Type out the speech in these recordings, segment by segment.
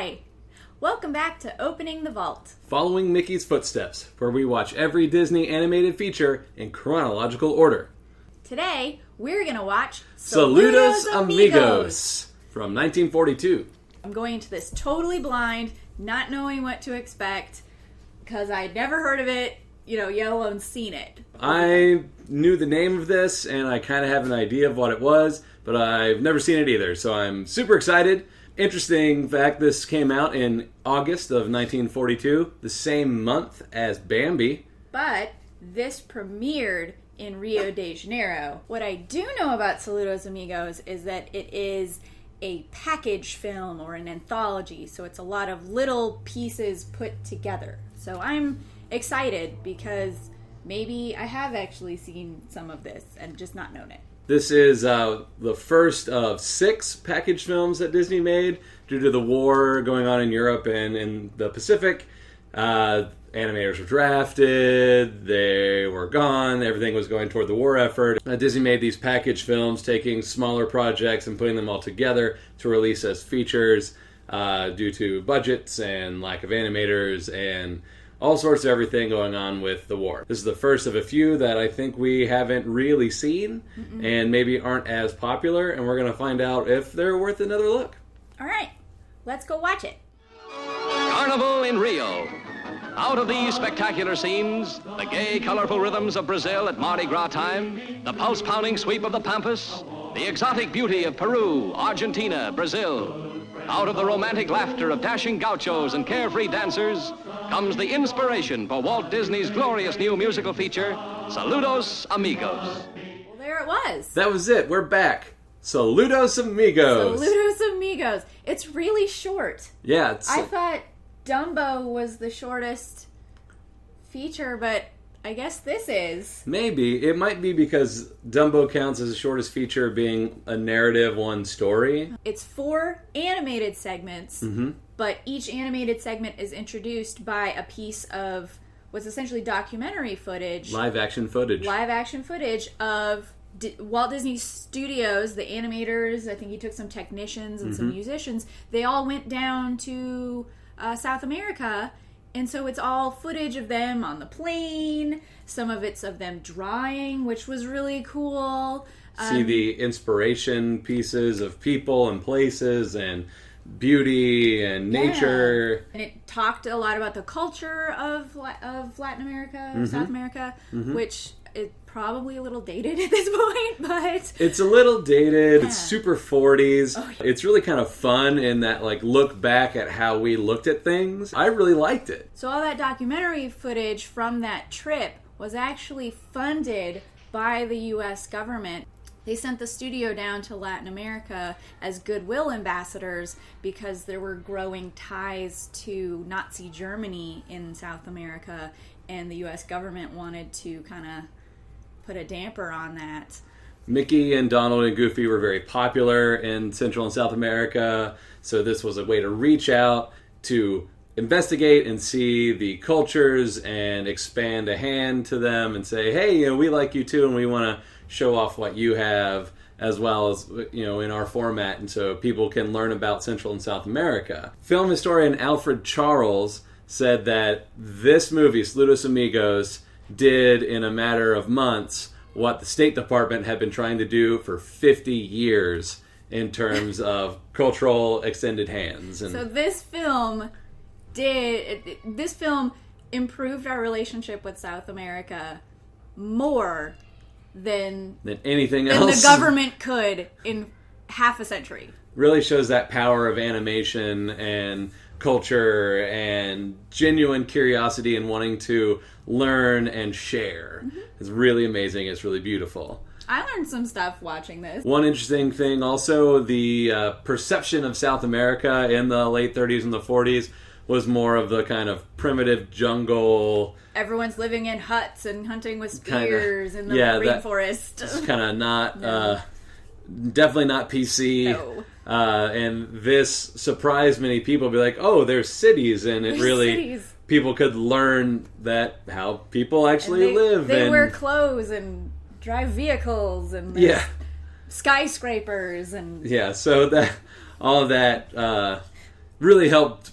Hi! Welcome back to Opening the Vault. Following Mickey's footsteps, where we watch every Disney animated feature in chronological order. Today, we're going to watch Saludos Amigos from 1942. I'm going into this totally blind, not knowing what to expect, because I'd never heard of it, yet alone seen it. I knew the name of this, and I kind of have an idea of what it was, but I've never seen it either, so I'm super excited. Interesting fact, this came out in August of 1942, the same month as Bambi. But this premiered in Rio de Janeiro. What I do know about Saludos Amigos is that it is a package film or an anthology, so it's a lot of little pieces put together. So I'm excited because maybe I have actually seen some of this and just not known it. This is the first of 6 package films that Disney made due to the war going on in Europe and in the Pacific. Animators were drafted, they were gone, everything was going toward the war effort. Disney made these package films, taking smaller projects and putting them all together to release as features due to budgets and lack of animators and all sorts of everything going on with the war. This is the first of a few that I think we haven't really seen and maybe aren't as popular, and we're going to find out if they're worth another look. All right, let's go watch it. Carnival in Rio. Out of these spectacular scenes, the gay, colorful rhythms of Brazil at Mardi Gras time, the pulse-pounding sweep of the Pampas, the exotic beauty of Peru, Argentina, Brazil. Out of the romantic laughter of dashing gauchos and carefree dancers comes the inspiration for Walt Disney's glorious new musical feature, Saludos Amigos. Well, there it was. That was it. We're back. Saludos Amigos. Saludos Amigos. It's really short. Yeah. I thought Dumbo was the shortest feature, but I guess this is. Maybe. It might be because Dumbo counts as the shortest feature being a narrative one story. It's 4 animated segments, but each animated segment is introduced by a piece of what's essentially documentary footage. Live action footage of Walt Disney Studios, the animators. I think he took some technicians and some musicians. They all went down to South America. And so it's all footage of them on the plane. Some of it's of them drawing, which was really cool. See the inspiration pieces of people and places and beauty and nature. And it talked a lot about the culture of Latin America, South America, which is probably a little dated at this point, but it's a little dated. It's super 40s. Oh, yeah. It's really kind of fun in that look back at how we looked at things. I really liked it. So all that documentary footage from that trip was actually funded by the U.S. government. They sent the studio down to Latin America as goodwill ambassadors because there were growing ties to Nazi Germany in South America, and the U.S. government wanted to kind of put a damper on that. Mickey and Donald and Goofy were very popular in Central and South America, so this was a way to reach out to investigate and see the cultures and expand a hand to them and say, hey, we like you too, and we want to show off what you have as well as, in our format, and so people can learn about Central and South America. Film historian Alfred Charles said that this movie, Saludos Amigos, did in a matter of months what the State Department had been trying to do for 50 years in terms of cultural extended hands. And so this film improved our relationship with South America more than anything else the government could in half a century. Really shows that power of animation and culture and genuine curiosity and wanting to learn and share. It's really amazing. It's really beautiful. I learned some stuff watching this. One interesting thing also, the perception of South America in the late 30s and the 40s was more of the kind of primitive jungle. Everyone's living in huts and hunting with spears in the rainforest. It's kind of not, definitely not PC. No. And this surprised many people. Be like, oh, there's cities, and it really cities. People could learn that how people actually live. They wear clothes and drive vehicles and skyscrapers and so that all of that really helped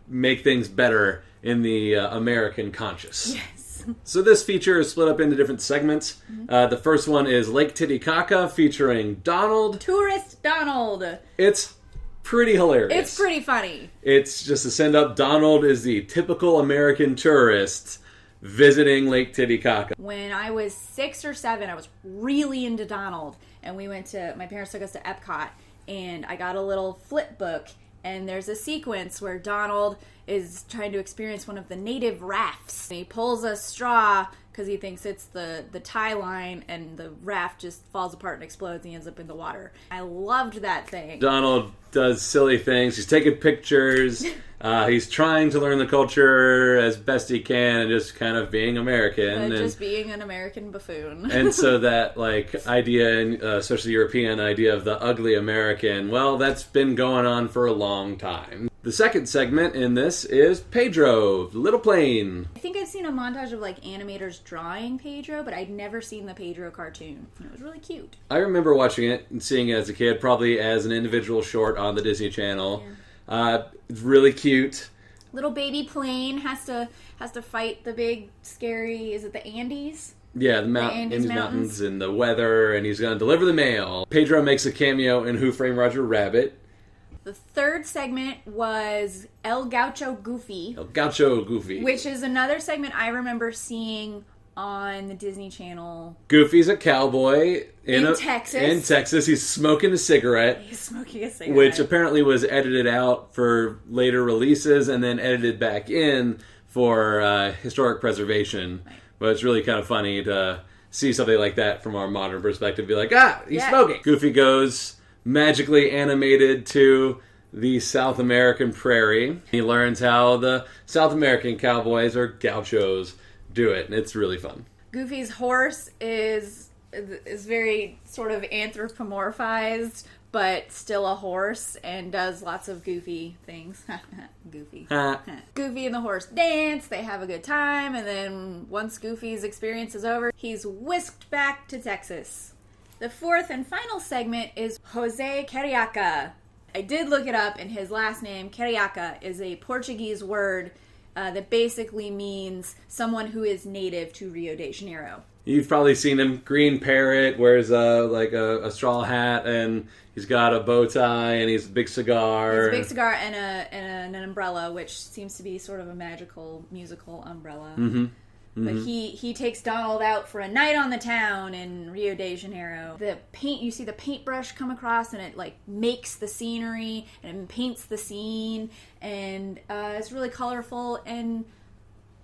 make things better in the American conscious. Yes. So this feature is split up into different segments. The first one is Lake Titicaca featuring Donald. Tourist Donald. It's pretty hilarious. It's pretty funny. It's just to send up Donald is the typical American tourist visiting Lake Titicaca. When I was 6 or 7, I was really into Donald, and my parents took us to Epcot, and I got a little flip book, and there's a sequence where Donald is trying to experience one of the native rafts. And he pulls a straw because he thinks it's the tie line, and the raft just falls apart and explodes, and he ends up in the water. I loved that thing. Donald does silly things. He's taking pictures. He's trying to learn the culture as best he can, and just kind of being American. Just being an American buffoon. And so that idea, and especially the European idea of the ugly American, well, that's been going on for a long time. The second segment in this is Pedro, the little plane. I think I've seen a montage of animators drawing Pedro, but I'd never seen the Pedro cartoon. It was really cute. I remember watching it and seeing it as a kid, probably as an individual short on the Disney Channel. Yeah. It's really cute. Little baby plane has to fight the big scary, is it the Andes? Yeah, the Andes Mountains and the weather, and he's going to deliver the mail. Pedro makes a cameo in Who Framed Roger Rabbit. The third segment was El Gaucho Goofy. El Gaucho Goofy. Which is another segment I remember seeing on the Disney Channel. Goofy's a cowboy in Texas. In Texas. He's smoking a cigarette. He's smoking a cigarette. Which apparently was edited out for later releases and then edited back in for historic preservation. Right. But it's really kind of funny to see something like that from our modern perspective. Be like, he's smoking. Goofy goes magically animated to the South American prairie. He learns how the South American cowboys or gauchos do it, and it's really fun. Goofy's horse is very sort of anthropomorphized, but still a horse, and does lots of goofy things. Goofy. Goofy and the horse dance, they have a good time, and then once Goofy's experience is over, he's whisked back to Texas. The fourth and final segment is Jose Carioca. I did look it up, and his last name, Carioca, is a Portuguese word that basically means someone who is native to Rio de Janeiro. You've probably seen him. Green parrot, wears a straw hat, and he's got a bow tie, and he's a big cigar. He has a big cigar and an umbrella, which seems to be sort of a magical musical umbrella. Mm-hmm. But he takes Donald out for a night on the town in Rio de Janeiro. You see the paintbrush come across, and it makes the scenery and it paints the scene, and it's really colorful and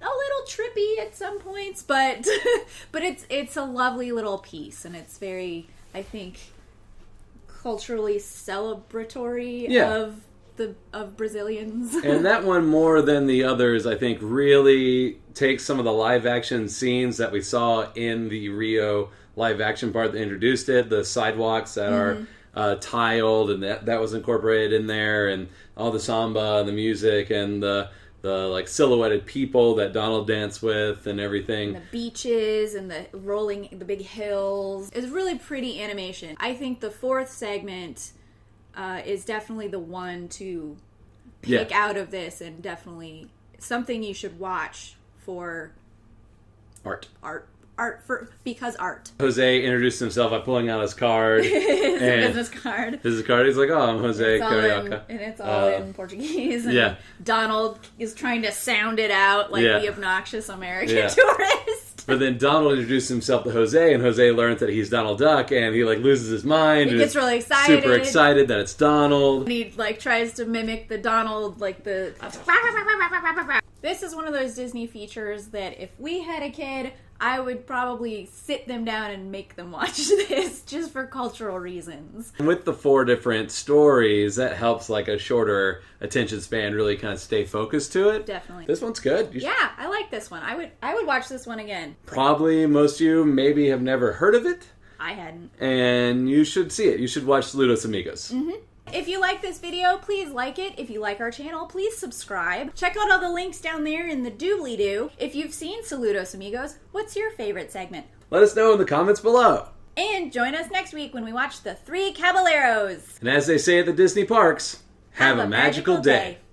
a little trippy at some points, but it's a lovely little piece, and it's very, I think, culturally celebratory of Brazilians. And that one, more than the others, I think really takes some of the live action scenes that we saw in the Rio live action part that introduced it, the sidewalks that are tiled, and that was incorporated in there, and all the samba and the music and the silhouetted people that Donald danced with and everything. And the beaches and the big hills. It's really pretty animation. I think the fourth segment is definitely the one to pick out of this, and definitely something you should watch for art. Because art. Jose introduced himself by pulling out his card. His business card. He's like, I'm Jose Carioca. And it's all in Portuguese. And Donald is trying to sound it out like the obnoxious American tourist. But then Donald introduced himself to Jose, and Jose learns that he's Donald Duck, and he loses his mind. He gets really excited. Super excited that it's Donald. And he tries to mimic the Donald, This is one of those Disney features that if we had a kid, I would probably sit them down and make them watch this just for cultural reasons. And with the 4 different stories, that helps a shorter attention span really kind of stay focused to it. Definitely. This one's good. Yeah, I like this one. I would watch this one again. Probably most of you maybe have never heard of it. I hadn't. And you should see it. You should watch Saludos Amigos. Mm-hmm. If you like this video, please like it. If you like our channel, please subscribe. Check out all the links down there in the doobly-doo. If you've seen Saludos Amigos, what's your favorite segment? Let us know in the comments below. And join us next week when we watch The Three Caballeros. And as they say at the Disney parks, Have a magical day.